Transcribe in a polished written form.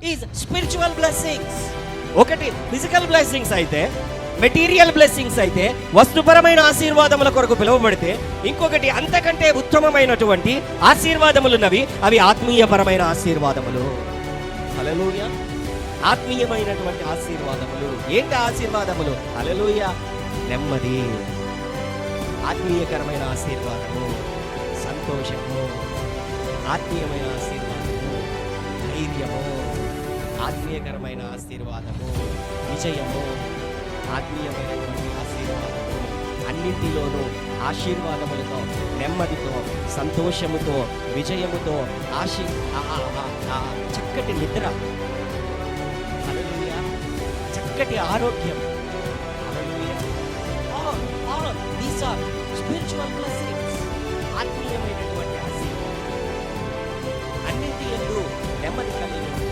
Is spiritual blessings. ఒకటి physical blessings అయితే, material blessings అయితే, వస్తుపరమైన ఆశీర్వాదముల కొరకు పిలువబడితే, ఇంకొకటి అంతకంటే ఉత్తమమైనటువంటి ఆశీర్వాదములున్నవి, అవి ఆత్మీయపరమైన ఆశీర్వాదములు. హల్లెలూయా. ఆత్మీయమైనటువంటి ఆశీర్వాదములు. ఏంటి ఆశీర్వాదములు? హల్లెలూయా. నెమ్మది, ఆత్మీయకరమైన ఆశీర్వాదము, సంతోషము, ఆత్మీయమైన ఆశీర్వాదము, ధైర్యము, ఆత్మీయకరమైన ఆశీర్వాదము, విజయము, ఆత్మీయమైనటువంటి ఆశీర్వాదము. అన్నింటిలోనూ ఆశీర్వాదములతో, నెమ్మదితో, సంతోషముతో, విజయముతో, చక్కటి నిద్ర, హల్లెలూయా, చక్కటి ఆరోగ్యం, హల్లెలూయా. All these are spiritual blessings. ఆత్మీయమైనటువంటి ఆశీర్వాదం. అన్నింటి యందు నెమ్మది కలిగి